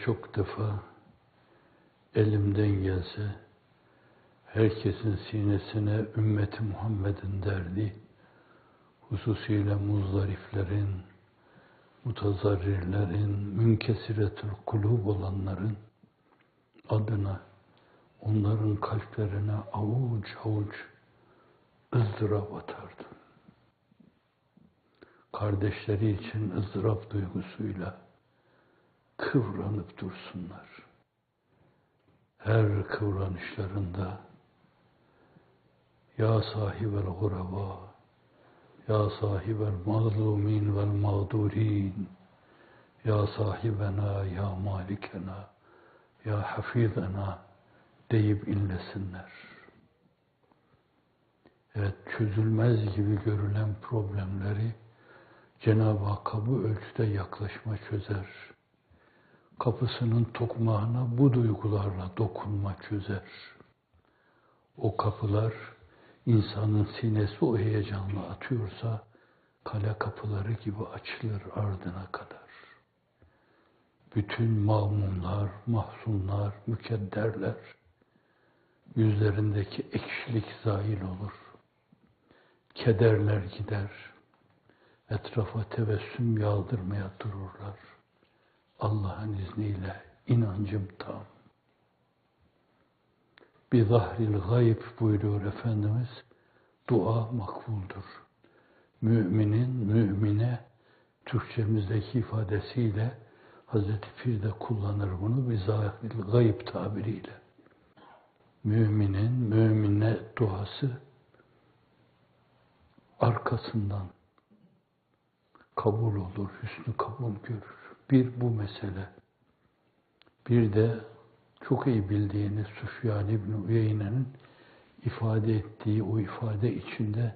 birçok defa elimden gelse herkesin sinesine ümmeti Muhammed'in derdi, hususiyle muzdariflerin, mutazarrirlerin, münkesiretül kulub olanların adına, onların kalplerine avuç avuç ızdırap atardım. Kardeşleri için ızdırap duygusuyla kıvranıp dursunlar. Her kıvranışlarında ya sahibel guraba, ya sahibel mazlumin vel mağdurin, ya sahibena, ya malikena, ya hafizena deyip inlesinler. Evet, çözülmez gibi görülen problemleri Cenab-ı Hakk'a bu ölçüde yaklaşma çözer. Kapısının tokmağına bu duygularla dokunma çözer. O kapılar insanın sinesi o heyecanla atıyorsa kale kapıları gibi açılır ardına kadar. Bütün mağmumlar, mahzunlar, mükedderler, yüzlerindeki ekşilik zail olur. Kederler gider. Etrafa tebessüm yağdırmaya dururlar. Allah'ın izniyle inancım tam. Bir zahril gayb buyuruyor Efendimiz, dua makbuldur. Müminin mümine, Türkçemizdeki ifadesiyle Hazreti Pir de kullanır bunu bir zahril gayb tabiriyle. Müminin mümine duası arkasından kabul olur, hüsnü kabul görür. Bir bu mesele. Bir de çok iyi bildiğiniz Süfyan İbn Uyeyne'nin ifade ettiği o ifade içinde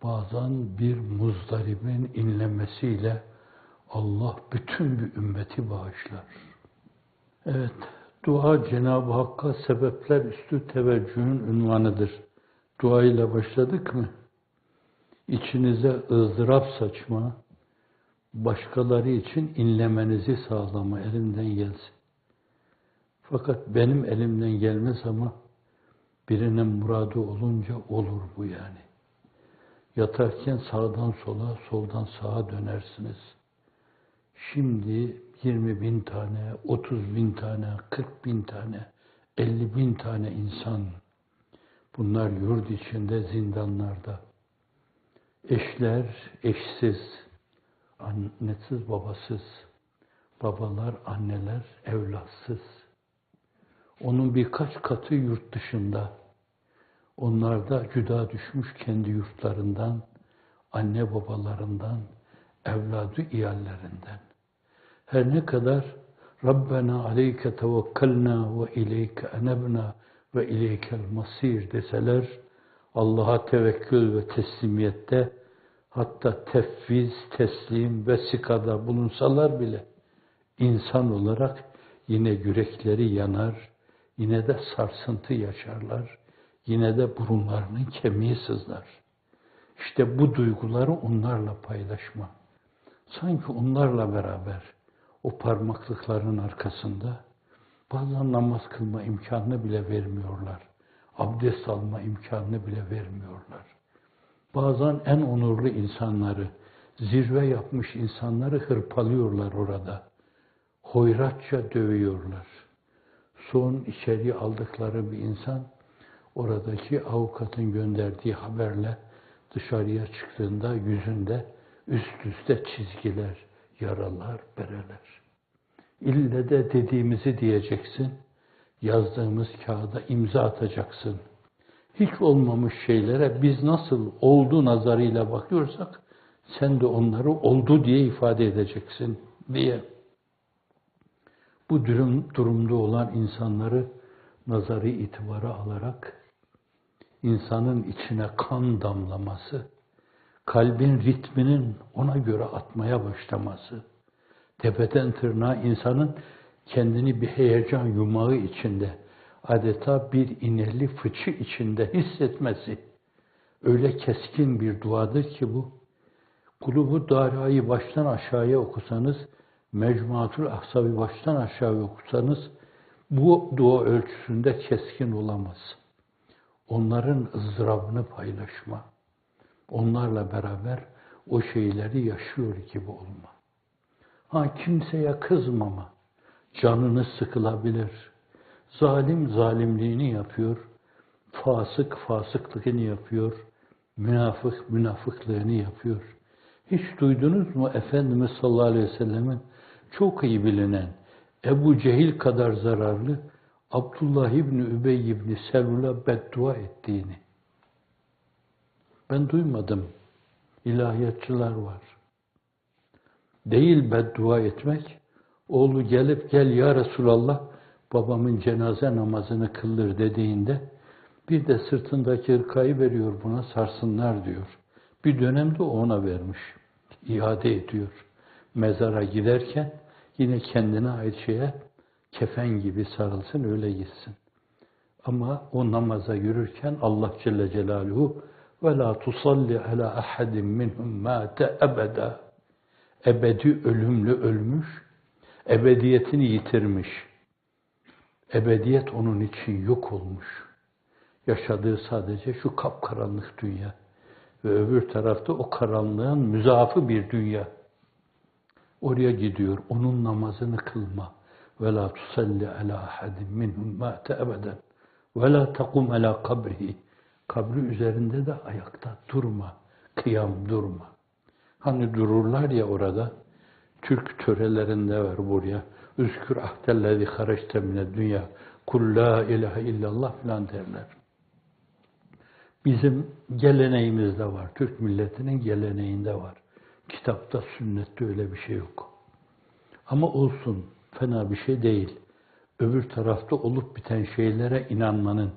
bazen bir muzdaribin inlemesiyle Allah bütün bir ümmeti bağışlar. Evet, dua Cenab-ı Hakk'a sebepler üstü teveccühün unvanıdır. Dua ile başladık mı? İçinize ızdırap saçma, başkaları için inlemenizi sağlama elimden gelsin. Fakat benim elimden gelmez ama birinin muradı olunca olur bu yani. Yatarken sağdan sola, soldan sağa dönersiniz. Şimdi 20.000 tane, 30.000 tane, 40.000 tane, 50.000 tane insan. Bunlar yurt içinde, zindanlarda. Eşler eşsiz, annesiz, babasız. Babalar, anneler evlatsız. Onun birkaç katı yurt dışında. Onlar da cüda düşmüş kendi yurtlarından, anne babalarından, evladı iyallerinden. Her ne kadar Rabbena aleyke tevekkelna ve ileyke enebna ve ileykel masir deseler, Allah'a tevekkül ve teslimiyette, hatta tefviz, teslim ve sikada bulunsalar bile, insan olarak yine yürekleri yanar, yine de sarsıntı yaşarlar, yine de burunlarının kemiği sızlar. İşte bu duyguları onlarla paylaşma. Sanki onlarla beraber o parmaklıkların arkasında bazen namaz kılma imkanını bile vermiyorlar. Abdest alma imkanını bile vermiyorlar. Bazen en onurlu insanları, zirve yapmış insanları hırpalıyorlar orada. Hoyratça dövüyorlar. Son içeriye aldıkları bir insan, oradaki avukatın gönderdiği haberle dışarıya çıktığında yüzünde üst üste çizgiler, yaralar, bereler. İlle de dediğimizi diyeceksin, yazdığımız kağıda imza atacaksın. Hiç olmamış şeylere biz nasıl oldu nazarıyla bakıyorsak, sen de onları oldu diye ifade edeceksin diye. Bu durumda olan insanları nazarı itibara alarak, insanın içine kan damlaması, kalbin ritminin ona göre atmaya başlaması, tepeden tırnağa insanın kendini bir heyecan yumağı içinde, adeta bir inelli fıçı içinde hissetmesi, öyle keskin bir duadır ki bu, Kulubu Dara'yı baştan aşağıya okusanız, Mecmuatul Ahzab'ı baştan aşağı okusanız bu dua ölçüsünde keskin olamaz. Onların ızdırabını paylaşma, onlarla beraber o şeyleri yaşıyor gibi olma. Kimseye kızmama, canını sıkılabilir. Zalim zalimliğini yapıyor, fasık fasıklığını yapıyor, münafık münafıklığını yapıyor. Hiç duydunuz mu Efendimiz sallallahu aleyhi ve sellemin çok iyi bilinen Ebu Cehil kadar zararlı Abdullah İbni Übey İbni Selul'a beddua ettiğini? Ben duymadım. İlahiyatçılar var. Değil beddua etmek, oğlu gelip gel ya Resulallah babamın cenaze namazını kıldır dediğinde bir de sırtındaki hırkayı veriyor buna sarsınlar diyor. Bir dönemde ona vermiş. İade ediyor. Mezara giderken yine kendine ait şeye kefen gibi sarılsın öyle gitsin. Ama o namaza yürürken Allah Celle Celaluhu ve la tusalli ala ahadin minhum mate ebeda. Ebedi ölümlü ölmüş, ebediyetini yitirmiş. Ebediyet onun için yok olmuş. Yaşadığı sadece şu kapkaranlık dünya ve öbür tarafta o karanlığın müzafı bir dünya. Oraya gidiyor, onun namazını kılma. Ve la tusalli ala ahadin minhum mate ebeden. Ve la takum ala kabrihi. Kabri üzerinde de ayakta durma, kıyam durma. Hani dururlar ya orada, Türk törelerinde var buraya. Üzkür ahdellezi hareçte mine dünya. Kul la ilahe illallah filan derler. Bizim geleneğimizde var. Türk milletinin geleneğinde var. Kitapta, sünnette öyle bir şey yok. Ama olsun, fena bir şey değil. Öbür tarafta olup biten şeylere inanmanın,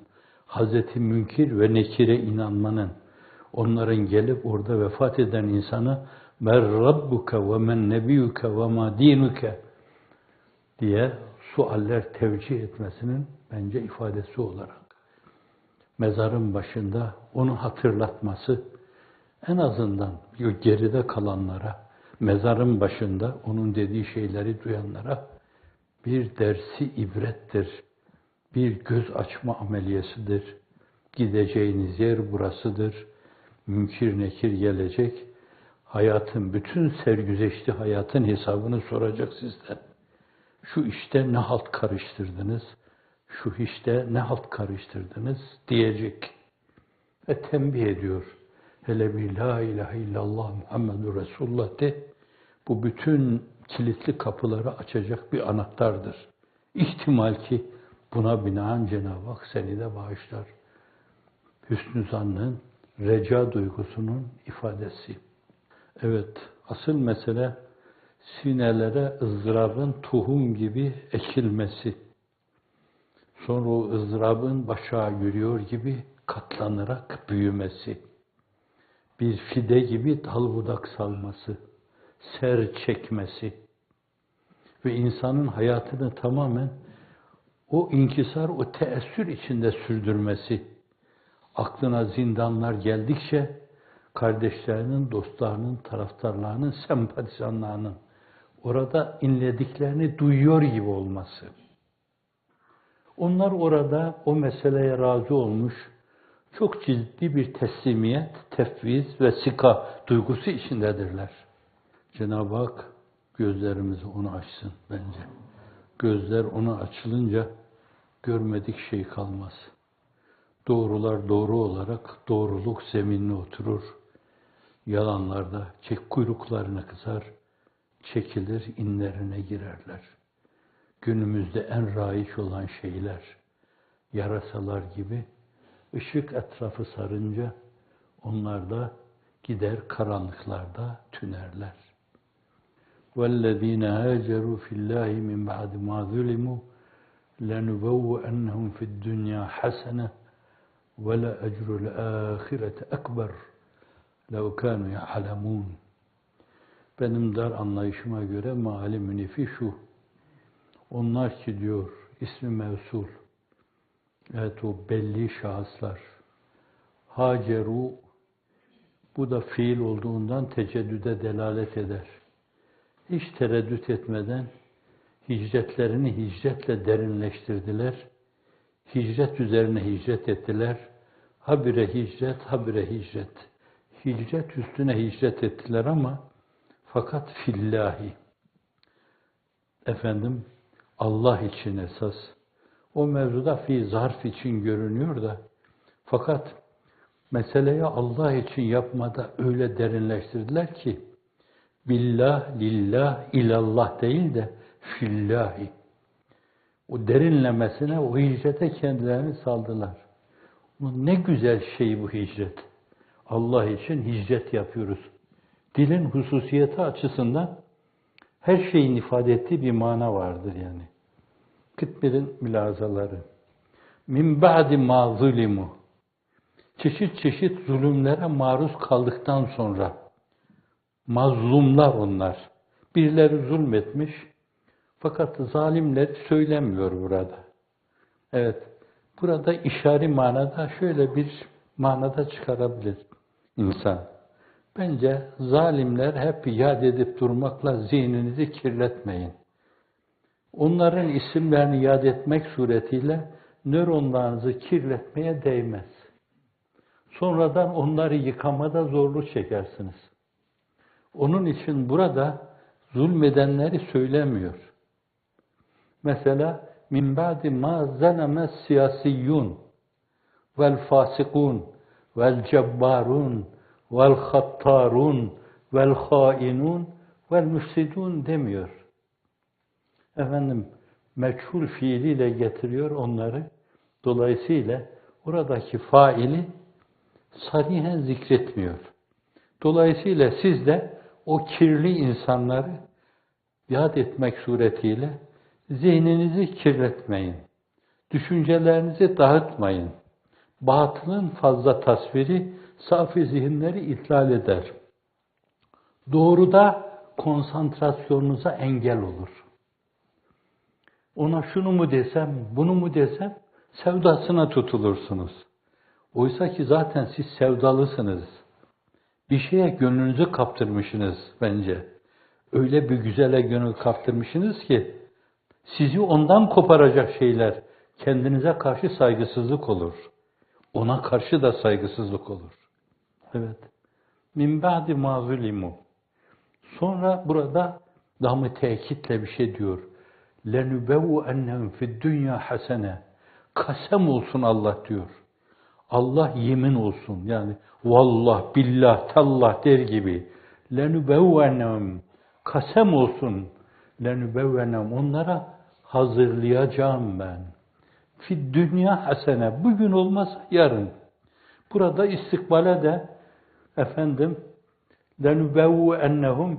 Hazreti Münkir ve Nekir'e inanmanın, onların gelip orada vefat eden insana "Men rabbuke ve men nebiyuke ve ma dinuke" diye sualler tevcih etmesinin bence ifadesi olarak mezarın başında onu hatırlatması, en azından geride kalanlara, mezarın başında onun dediği şeyleri duyanlara bir dersi ibrettir, bir göz açma ameliyesidir. Gideceğiniz yer burasıdır. Münkir nekir gelecek. Hayatın, bütün sergüzeşti hayatın hesabını soracak sizden. Şu işte ne halt karıştırdınız, şu işte ne halt karıştırdınız diyecek. Ve tembih ediyor. Hele bir la ilahe illallah Muhammedur Resulullah de, bu bütün kilitli kapıları açacak bir anahtardır. İhtimal ki buna binaen Cenab-ı Hak seni de bağışlar. Hüsnü zannın, reca duygusunun ifadesi. Evet, asıl mesele sinelere ızdırabın tohum gibi ekilmesi. Sonra o ızdırabın başa yürüyor gibi katlanarak büyümesi. Bir fide gibi dal budak salması, ser çekmesi ve insanın hayatını tamamen o inkisar, o teessür içinde sürdürmesi. Aklına zindanlar geldikçe kardeşlerinin, dostlarının, taraftarlarının, sempatizanlarının orada inlediklerini duyuyor gibi olması. Onlar orada o meseleye razı olmuş, çok ciddi bir teslimiyet, tefviz ve sika duygusu içindedirler. Cenab-ı Hak gözlerimizi ona açsın bence. Gözler ona açılınca görmedik şey kalmaz. Doğrular doğru olarak doğruluk zeminine oturur. Yalanlarda kuyruklarına kızar, çekilir, inlerine girerler. Günümüzde en raiç olan şeyler, yarasalar gibi ışık etrafı sarınca onlar da gider karanlıklarda tünerler. وَالَّذ۪ينَ هَاجَرُوا فِي اللّٰهِ مِنْ بَعْدِ مَا ظُلِمُوا لَنُبَوَّئَنَّهُمْ فِي الدُّنْيَا حَسَنَةً وَلَأَجْرُ الْآخِرَةِ أَكْبَرُ لَوْ كَانُوا يَعْلَمُونَ. Benim dar anlayışıma göre meali münifi şu. Onlar ki diyor ismi mevsul, evet o belli şahıslar, haceru, bu da fiil olduğundan teceddüde delalet eder. hiç tereddüt etmeden hicretlerini hicretle derinleştirdiler. Hicret üzerine hicret ettiler. Habire hicret, habire hicret. Hicret üstüne hicret ettiler ama fakat fillahi. Efendim, Allah için esas. O mevzuda fi zarf için görünüyor da fakat meseleyi Allah için yapmada öyle derinleştirdiler ki billah, lillah, ilallah değil de fillahi. O derinlemesine o hicrete kendilerini saldılar. Bu ne güzel şey bu hicret. Allah için hicret yapıyoruz. Dilin hususiyeti açısından her şeyin ifade ettiği bir mana vardır yani. Kıtmir'in mülazaları. Min ba'di ma zulimu. Çeşit çeşit zulümlere maruz kaldıktan sonra mazlumlar onlar. Birileri zulmetmiş fakat zalimler söylemiyor burada. Evet, burada işari manada şöyle bir manada çıkarabilir insan. Bence zalimler hep yad edip durmakla zihninizi kirletmeyin. Onların isimlerini yad etmek suretiyle nöronlarınızı kirletmeye değmez. Sonradan onları yıkamada zorluk çekersiniz. Onun için burada zulmedenleri söylemiyor. Mesela min ba'di ma zaleme siyasiyyun vel fasikun vel cebbarun vel hattarun vel hainun vel müfsidun demiyor. Efendim, meçhul fiiliyle getiriyor onları. Dolayısıyla oradaki faili sarihen zikretmiyor. Dolayısıyla siz de o kirli insanları yad etmek suretiyle zihninizi kirletmeyin. Düşüncelerinizi dağıtmayın. Batılın fazla tasviri safi zihinleri ihlal eder. Doğruda konsantrasyonunuza engel olur. Ona şunu mu desem, bunu mu desem sevdasına tutulursunuz. Oysa ki zaten siz sevdalısınız. Bir şeye gönlünüzü kaptırmışsınız bence. Öyle bir güzele gönül kaptırmışsınız ki sizi ondan koparacak şeyler kendinize karşı saygısızlık olur. Ona karşı da saygısızlık olur. Evet. Min ba'di ma zulimu. Sonra burada daha tekitle bir şey diyor. لَنُبَوْءَنَّهُمْ فِي الدُّنْيَا حَسَنَةً. Kasem olsun Allah diyor. Allah yemin olsun. Yani vallah, billah, tallah der gibi. لَنُبَوْءَنَّهُمْ. Kasem olsun. لَنُبَوْءَنَّهُمْ. Onlara hazırlayacağım ben. Fi dünya hasene. Bugün olmaz yarın. Burada istikbale de efendim لَنُبَوْءَنَّهُمْ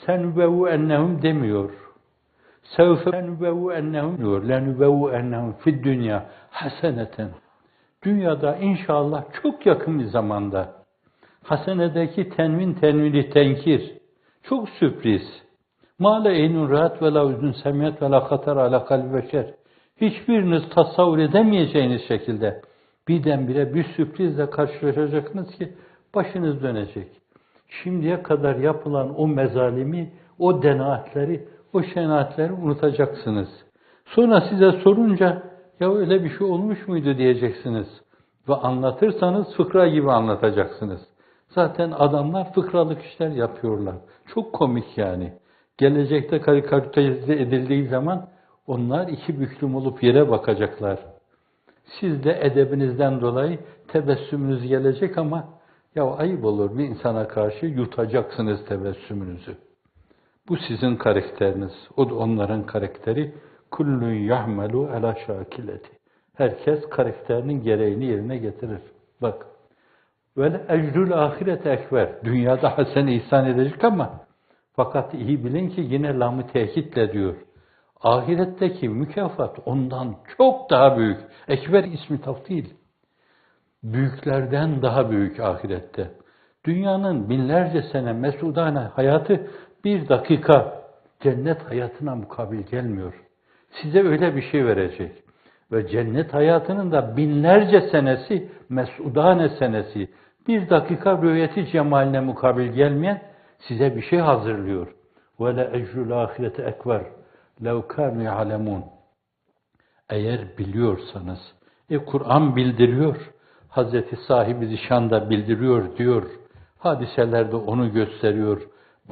سَنُبَوْءَنَّهُمْ demiyor. سَوْفَ لَنُبَوْءَنَّهُمْ diyor. لَنُبَوْءَنَّهُمْ فِي الدُّنْيَا حَسَنَةً. Dünyada inşallah çok yakın bir zamanda hasenedeki tenvini tenkir. Çok sürpriz. Mâle eynun rahat ve la uzun semiyet ve la hatar ala kalbi beşer. Hiçbiriniz tasavvur edemeyeceğiniz şekilde birdenbire bir sürprizle karşılaşacaksınız ki başınız dönecek. Şimdiye kadar yapılan o mezalimi, o denaatleri, o şenaatleri unutacaksınız. Sonra size sorunca ya öyle bir şey olmuş muydu diyeceksiniz. Ve anlatırsanız fıkra gibi anlatacaksınız. Zaten adamlar fıkralık işler yapıyorlar. Çok komik yani. Gelecekte karikatürize edildiği zaman onlar iki büklüm olup yere bakacaklar. Siz de edebinizden dolayı tebessümünüz gelecek ama ya ayıp olur bir insana karşı yutacaksınız tebessümünüzü. Bu sizin karakteriniz. O da onların karakteri. Kullun yahmelu ala şakileti. Herkes karakterinin gereğini yerine getirir. Bak. Vel ecrül ahirete ekber. Dünyada hasene ihsan edecek ama fakat iyi bilin ki yine lam-ı tekitle diyor. Ahiretteki mükafat ondan çok daha büyük. Ekber ismi taftil. Büyüklerden daha büyük ahirette. Dünyanın binlerce sene mesudane hayatı bir dakika cennet hayatına mukabil gelmiyor. Size öyle bir şey verecek. Ve cennet hayatının da binlerce senesi, mesudane senesi, bir dakika rüyeti cemaline mukabil gelmeyen size bir şey hazırlıyor. Ve le ecrul ahireti ekber. Lev kânu ya'lemûn. Eğer biliyorsanız, Kur'an bildiriyor, Hazreti sahibi zişan da bildiriyor diyor, hadiselerde onu gösteriyor,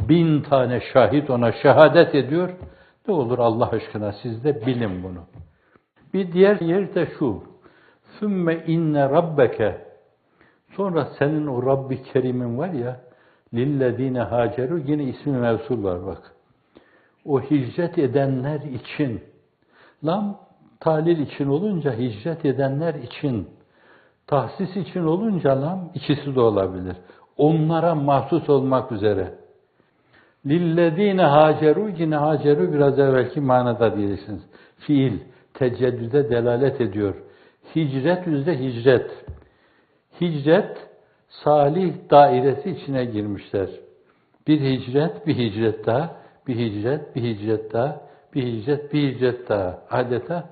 1000 tane şahit ona şehadet ediyor, ne olur Allah aşkına siz de bilin bunu. Bir diğer yer de şu, ثُمَّ inne rabbeke, sonra senin o Rabbi Kerim'in var ya, lillezine haceru, yine ismi mevsul var bak. O hicret edenler için, lam talil için olunca hicret edenler için, tahsis için olunca lam ikisi de olabilir. Onlara mahsus olmak üzere. Lillezine haceru, yine haceru biraz evvelki manada diyeceksiniz. Fiil, teceddüde delalet ediyor. Hicret yüzde hicret. Hicret, salih dairesi içine girmişler. Bir hicret, bir hicret daha, bir hicret, bir hicret daha, bir hicret, bir hicret daha. Adeta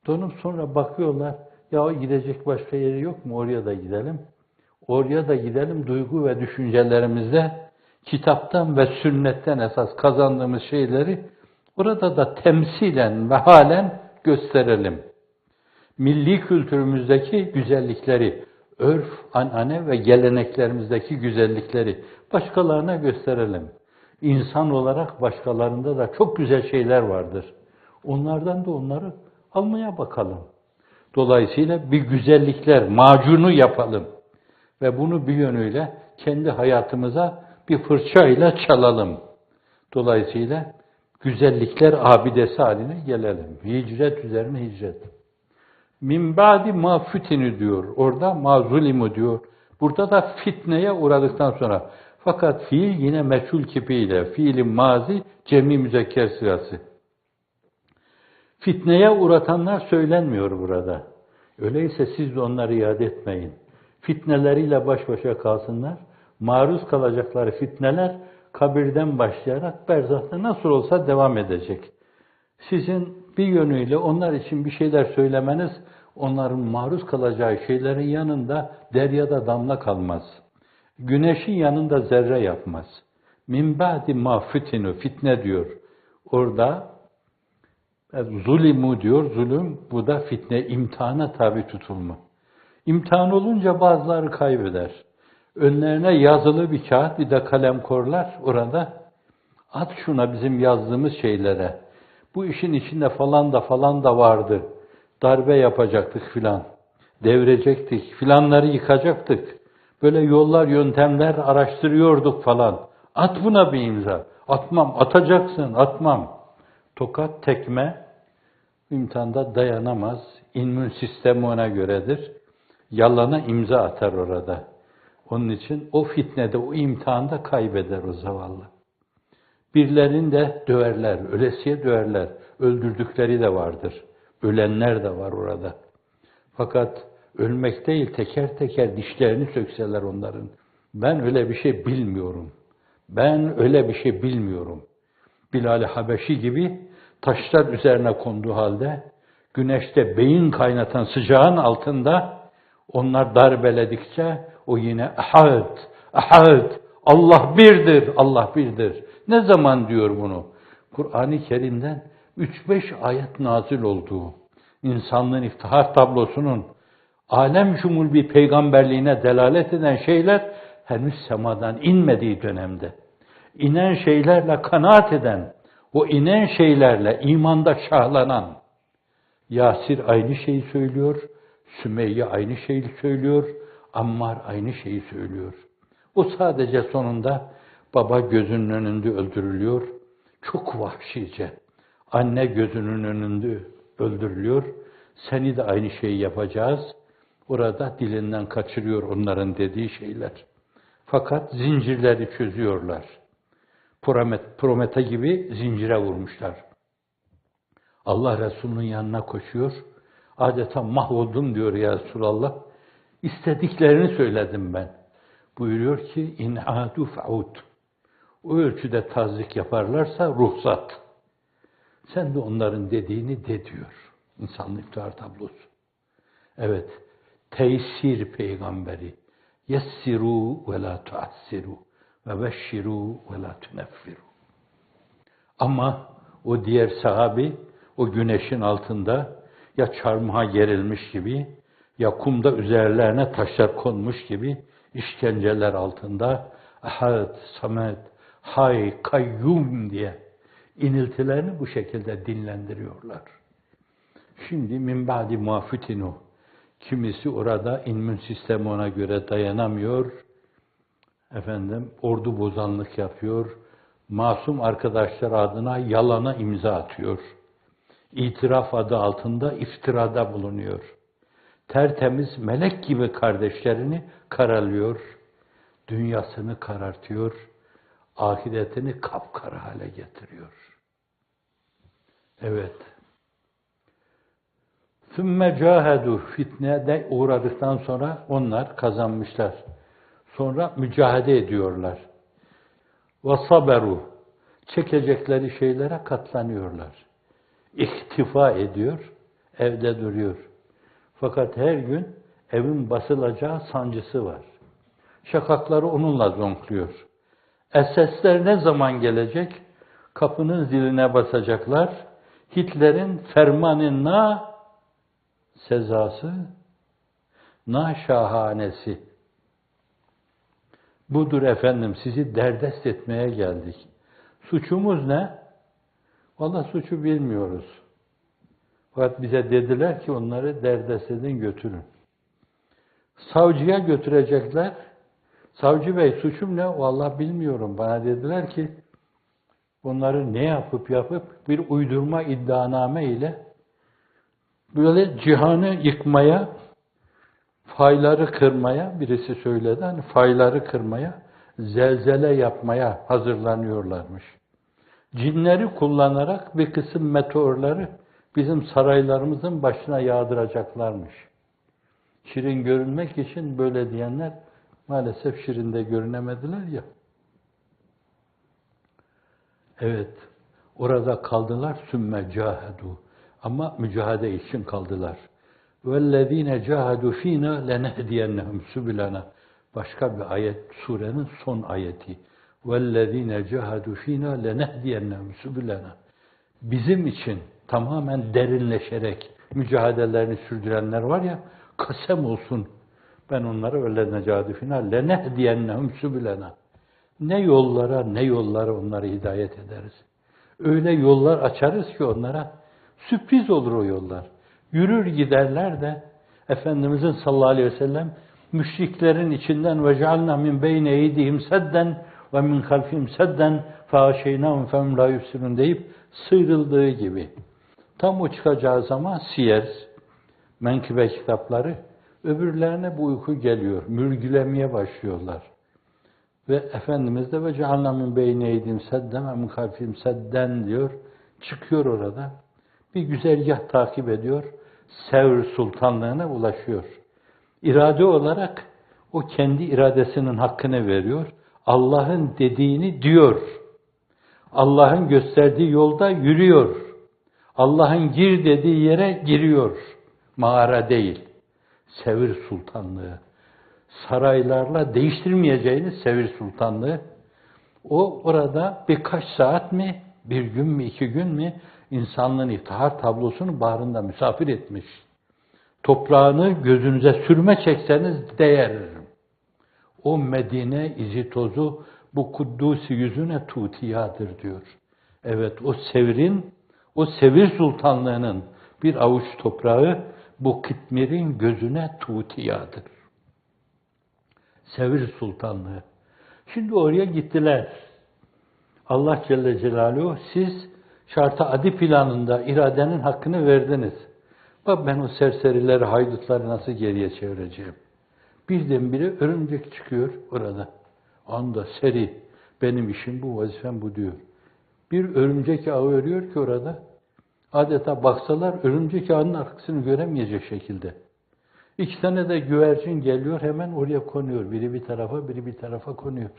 donup sonra bakıyorlar, ya gidecek başka yeri yok mu? Oraya da gidelim. Oraya da gidelim, duygu ve düşüncelerimizde kitaptan ve sünnetten esas kazandığımız şeyleri orada da temsilen ve halen gösterelim. Milli kültürümüzdeki güzellikleri, örf, anane ve geleneklerimizdeki güzellikleri başkalarına gösterelim. İnsan olarak başkalarında da çok güzel şeyler vardır. Onlardan da onları almaya bakalım. Dolayısıyla bir güzellikler macunu yapalım. Ve bunu bir yönüyle kendi hayatımıza bir fırçayla çalalım. Dolayısıyla güzellikler abidesi haline gelelim. Hicret üzerine hicret. Min ba'di ma fütini diyor. Orada ma zulimu diyor. Burada da fitneye uğradıktan sonra. Fakat fiil yine meçhul kipiyle. Fiilin mazi cemi müzekker sırası. Fitneye uğratanlar söylenmiyor burada. Öyleyse siz de onları iade etmeyin. Fitneleriyle baş başa kalsınlar. Maruz kalacakları fitneler kabirden başlayarak berzahta nasıl olsa devam edecek. Sizin bir yönüyle onlar için bir şeyler söylemeniz, onların maruz kalacağı şeylerin yanında deryada damla kalmaz. Güneşin yanında zerre yapmaz. Min ba'di ma fitinu, fitne diyor. Orada zulimu diyor, zulüm, bu da fitne, imtihana tabi tutulma. İmtihan olunca bazıları kaybeder. Önlerine yazılı bir kağıt, bir de kalem korlar orada. At şuna bizim yazdığımız şeylere. Bu işin içinde falan da vardı. Darbe yapacaktık filan. Devirecektik, filanları yıkacaktık. Böyle yollar, yöntemler araştırıyorduk falan. At buna bir imza. Atmam, atacaksın, atmam. Tokat, tekme, imtihanda dayanamaz. İmmün sistemi ona göredir. Yalana imza atar orada. Onun için o fitnede, o imtihanda kaybeder o zavallı. Birilerini de döverler, ölesiye döverler. Öldürdükleri de vardır. Ölenler de var orada. Fakat ölmek değil, teker teker dişlerini sökseler onların. Ben öyle bir şey bilmiyorum. Ben öyle bir şey bilmiyorum. Bilal-i Habeşi gibi taşlar üzerine konduğu halde, güneşte beyin kaynatan sıcağın altında onlar darbeledikçe o yine ahad, ahad, Allah birdir, Allah birdir. Ne zaman diyor bunu? Kur'an-ı Kerim'den 3-5 ayet nazil olduğu, insanlığın iftihar tablosunun alem şumul bir peygamberliğine delalet eden şeyler henüz semadan inmediği dönemde, inen şeylerle kanaat eden, o inen şeylerle imanda şahlanan, Yasir aynı şeyi söylüyor, Sümeyye aynı şeyi söylüyor, Ammar aynı şeyi söylüyor. O sadece sonunda baba gözünün önünde öldürülüyor, çok vahşice. Anne gözünün önünde öldürülüyor, seni de aynı şeyi yapacağız. Orada dilinden kaçırıyor onların dediği şeyler. Fakat zincirleri çözüyorlar. Promete gibi zincire vurmuşlar. Allah Resulü'nün yanına koşuyor. Adeta mahvoldum diyor ya Resulallah. İstediklerini söyledim ben. Buyuruyor ki in adu fa'ud. O ölçüde tazik yaparlarsa ruhsat. Sen de onların dediğini de diyor. İnsanlık iftihar tablosu. Evet. Teysir peygamberi. Yessiru ve la tuassiru ve beşşiru ve la tuneffiru. Ama o diğer sahabi o güneşin altında ya çarmıha gerilmiş gibi ya kumda üzerlerine taşlar konmuş gibi işkenceler altında Ahad, Samet, Hay, Kayyum diye iniltilerini bu şekilde dinlendiriyorlar. Şimdi min ba'di ma futinu. Kimisi orada immün sistemi ona göre dayanamıyor. Ordu bozanlık yapıyor. Masum arkadaşlar adına yalana imza atıyor. İtiraf adı altında iftirada bulunuyor. Tertemiz melek gibi kardeşlerini karalıyor. Dünyasını karartıyor. Ahiretini kapkara hale getiriyor. Evet. ثُمَّ جَاهَدُوا fitnede uğradıktan sonra onlar kazanmışlar. Sonra mücadele ediyorlar. وَصَبَرُوا çekecekleri şeylere katlanıyorlar. İktifa ediyor, evde duruyor. Fakat her gün evin basılacağı sancısı var. Şakakları onunla zonkluyor. SS'ler ne zaman gelecek? Kapının ziline basacaklar. Hitler'in fermanına sezası, na şahanesi. Budur efendim, sizi derdest etmeye geldik. Suçumuz ne? Vallahi suçu bilmiyoruz. Fakat bize dediler ki onları derdest edin, götürün. Savcıya götürecekler. Savcı bey suçum ne? Vallahi bilmiyorum. Bana dediler ki onları ne yapıp bir uydurma iddianame ile böyle cihanı yıkmaya, fayları kırmaya, birisi söyledi, hani fayları kırmaya, zelzele yapmaya hazırlanıyorlarmış. Cinleri kullanarak bir kısım meteorları bizim saraylarımızın başına yağdıracaklarmış. Şirin görünmek için böyle diyenler maalesef şirinde görünemediler ya. Evet, orada kaldılar, sümme cahedu. Ama mücadele için kaldılar. وَالَّذ۪ينَ جَاهَدُوا ف۪ينَا لَنَهْدِيَنَّهُمْ سُبُلَنَا. Başka bir ayet, surenin son ayeti. وَالَّذ۪ينَ جَاهَدُوا ف۪ينَا لَنَهْدِيَنَّهُمْ سُبُلَنَا. Bizim için tamamen derinleşerek mücadelelerini sürdürenler var ya, kasem olsun. Ben onlara وَالَّذ۪ينَ جَاهَدُوا ف۪ينَا لَنَهْدِيَنَّهُمْ سُبُلَنَا. Ne yollara onları hidayet ederiz. Öyle yollar açarız ki onlara sürpriz olur o yollar. Yürür giderler de Efendimizin sallallahu aleyhi ve sellem müşriklerin içinden ve cealna min beyne eydihim sedden ve min halfihim sedden fehaşeynahum fehum la yubsirun deyip sıyrıldığı gibi. Tam o çıkacağı zaman siyer, menkıbe kitapları öbürlerine bu uyku geliyor. Mürgülemeye başlıyorlar. Ve Efendimiz de ve cealna min beyne eydihim sedden ve min halfihim sedden diyor. Çıkıyor orada. Bir güzergah takip ediyor. Sevr sultanlığına ulaşıyor. İrade olarak o kendi iradesinin hakkını veriyor. Allah'ın dediğini diyor. Allah'ın gösterdiği yolda yürüyor. Allah'ın gir dediği yere giriyor. Mağara değil. Sevr sultanlığı. Saraylarla değiştirmeyeceğiniz Sevr sultanlığı. O orada birkaç saat mi, bir gün mü, 2 gün mü insanlığın iftihar tablosunu bağrında misafir etmiş. Toprağını gözünüze sürme çekseniz değer. O Medine izi tozu bu Kuddusi yüzüne tutiyadır diyor. Evet, o Sevir sultanlığının bir avuç toprağı bu Kıtmir'in gözüne tutiyadır. Sevir sultanlığı. Şimdi oraya gittiler. Allah Celle Celaluhu siz şartı adi planında iradenin hakkını verdiniz. Bak ben o serserileri, haydutları nasıl geriye çevireceğim. Birdenbire örümcek çıkıyor orada. Anda seri. Benim işim bu, vazifem bu diyor. Bir örümcek ağı örüyor ki orada. Adeta baksalar örümcek ağının arkasını göremeyecek şekilde. 2 tane de güvercin geliyor, hemen oraya konuyor. Biri bir tarafa, biri bir tarafa konuyor.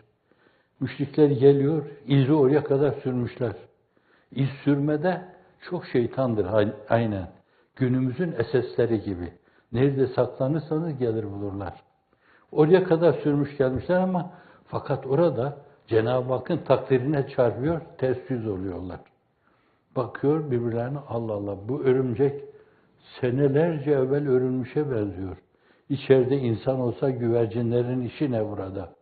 Müşrikler geliyor, izi oraya kadar sürmüşler. İz sürmede çok şeytandır aynen. Günümüzün SS'leri gibi. Nerede saklanırsanız gelir bulurlar. Oraya kadar sürmüş gelmişler ama fakat orada Cenab-ı Hakk'ın takdirine çarpıyor, ters yüz oluyorlar. Bakıyor birbirlerine, Allah Allah, bu örümcek senelerce evvel örülmüşe benziyor. İçeride insan olsa güvercinlerin işi ne burada?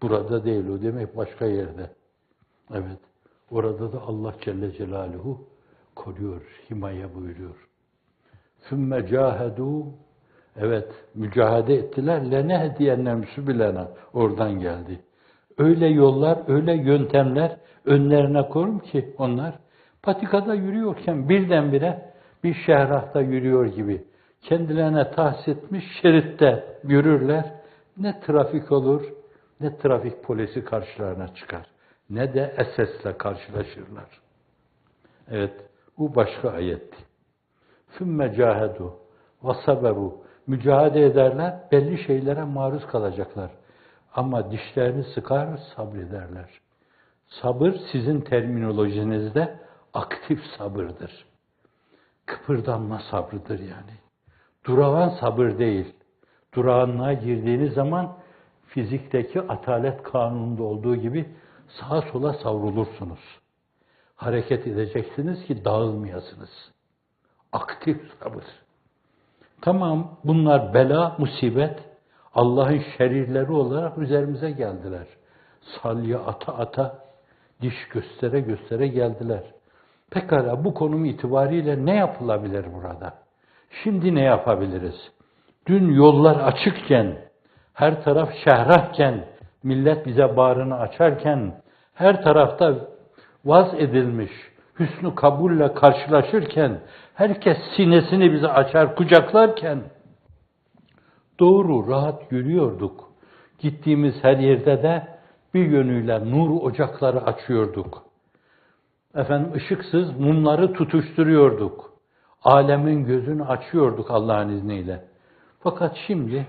Burada değil, o demek başka yerde. Evet, orada da Allah Celle Celaluhu koruyor, himaye buyuruyor. ثُمَّ جَاهَدُوا Evet, mücahede ettiler. لَنَهْدِيَنَّمْ سُبِلَنَا Oradan geldi. Öyle yollar, öyle yöntemler önlerine koyun ki onlar patikada yürüyorken birdenbire bir şehrahta yürüyor gibi kendilerine tahsis etmiş şeritte yürürler. Ne trafik olur, ne trafik polisi karşılarına çıkar, ne de SS'le karşılaşırlar. Evet, bu başka ayetti. ثُمَّ جَاهَدُوا وَصَبَرُوا Mücadele ederler, belli şeylere maruz kalacaklar. Ama dişlerini sıkar, sabrederler. Sabır sizin terminolojinizde aktif sabırdır. Kıpırdanma sabrıdır yani. Durağan sabır değil. Durağanlığa girdiğiniz zaman fizikteki atalet kanununda olduğu gibi sağa sola savrulursunuz. Hareket edeceksiniz ki dağılmayasınız. Aktif sabır. Tamam, bunlar bela, musibet, Allah'ın şerirleri olarak üzerimize geldiler. Salya ata ata, diş göstere göstere geldiler. Pekala bu konum itibariyle ne yapılabilir burada? Şimdi ne yapabiliriz? Dün yollar açıkken, her taraf şehrahken, millet bize bağrını açarken, her tarafta vaz edilmiş, hüsnü kabulle karşılaşırken, herkes sinesini bize açar, kucaklarken, doğru, rahat yürüyorduk. Gittiğimiz her yerde de bir yönüyle nur ocakları açıyorduk. Işıksız mumları tutuşturuyorduk. Alemin gözünü açıyorduk Allah'ın izniyle. Fakat şimdi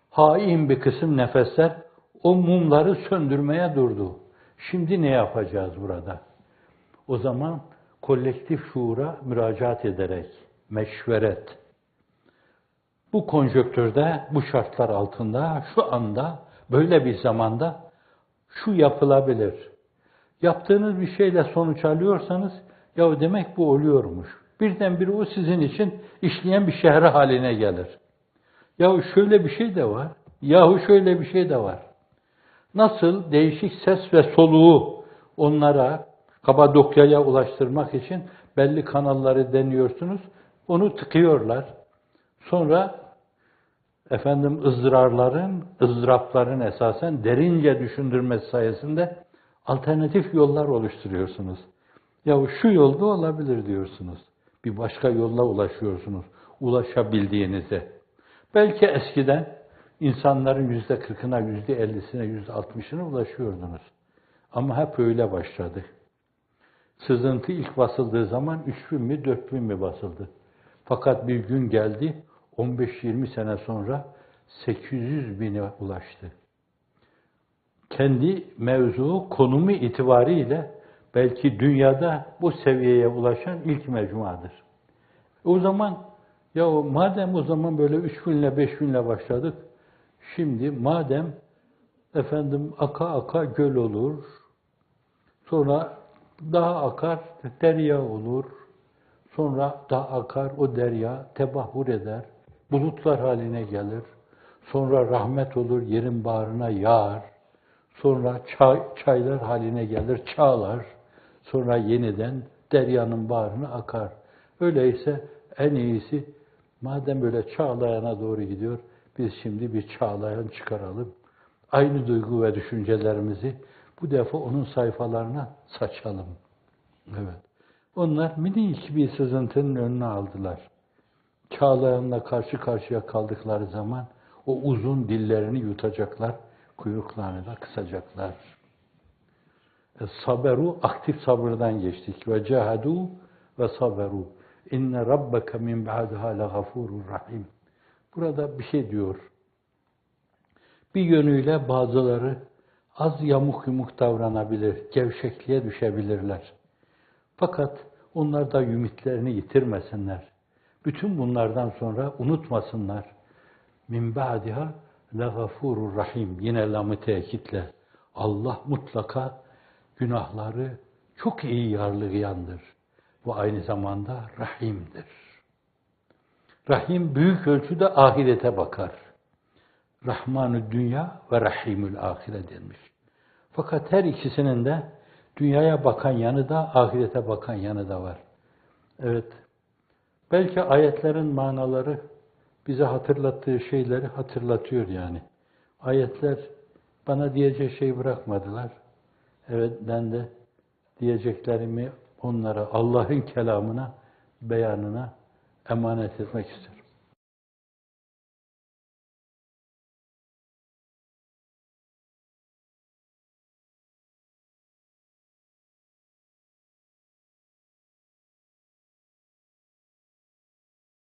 hain bir kısım nefesler o mumları söndürmeye durdu. Şimdi ne yapacağız burada? O zaman kolektif şuura müracaat ederek, meşveret. Bu konjonktürde, bu şartlar altında, şu anda, böyle bir zamanda şu yapılabilir. Yaptığınız bir şeyle sonuç alıyorsanız, ya demek bu oluyormuş. Birdenbire o sizin için işleyen bir şehre haline gelir. Yahu şöyle bir şey de var, yahu şöyle bir şey de var. Nasıl değişik ses ve soluğu onlara, Kapadokya'ya ulaştırmak için belli kanalları deniyorsunuz, onu tıkıyorlar. Sonra ızdırapların esasen derince düşündürmesi sayesinde alternatif yollar oluşturuyorsunuz. Ya şu yolda olabilir diyorsunuz. Bir başka yolla ulaşıyorsunuz. Ulaşabildiğinize. Belki eskiden insanların %40'ına, %50'sine, %60'ına ulaşıyordunuz. Ama hep öyle başladı. Sızıntı ilk basıldığı zaman 3000 mi 4000 mi basıldı. Fakat bir gün geldi 15-20 sene sonra 800 bine ulaştı. Kendi mevzu, konumu itibariyle belki dünyada bu seviyeye ulaşan ilk mecmuadır. O zaman ya madem o zaman böyle 3000'le 5000'le başladık, şimdi madem aka aka göl olur, sonra daha akar derya olur, sonra daha akar o derya tebahhur eder, bulutlar haline gelir, sonra rahmet olur yerin bağrına yağar, sonra çaylar haline gelir, çağlar, sonra yeniden deryanın bağrına akar. Öyleyse en iyisi madem böyle çağlayana doğru gidiyor, biz şimdi bir çağlayan çıkaralım. Aynı duygu ve düşüncelerimizi bu defa onun sayfalarına saçalım. Evet. Onlar minik bir sızıntının önüne aldılar. Çağlayanla karşı karşıya kaldıkları zaman o uzun dillerini yutacaklar, kuyruklarını da kısacaklar. Saberu, aktif sabırdan geçtik. Ve cahadu ve saberu. İnne rabbeke min ba'daha legafurur rahim. Burada bir şey diyor. Bir yönüyle bazıları az yamuk yumuk davranabilir, gevşekliğe düşebilirler. Fakat onlar da ümitlerini yitirmesinler. Bütün bunlardan sonra unutmasınlar. Min ba'diha legafurur rahim. Yine lam-ı tekitle. Allah mutlaka günahları çok iyi yargılayandır. Bu aynı zamanda Rahim'dir. Rahim büyük ölçüde ahirete bakar. Rahmanü dünya ve Rahimül ahire denmiş. Fakat her ikisinin de dünyaya bakan yanı da, ahirete bakan yanı da var. Evet, belki ayetlerin manaları bize hatırlattığı şeyleri hatırlatıyor yani. Ayetler bana diyecek şey bırakmadılar. Evet, ben de diyeceklerimi onlara, Allah'ın kelamına, beyanına emanet etmek isterim.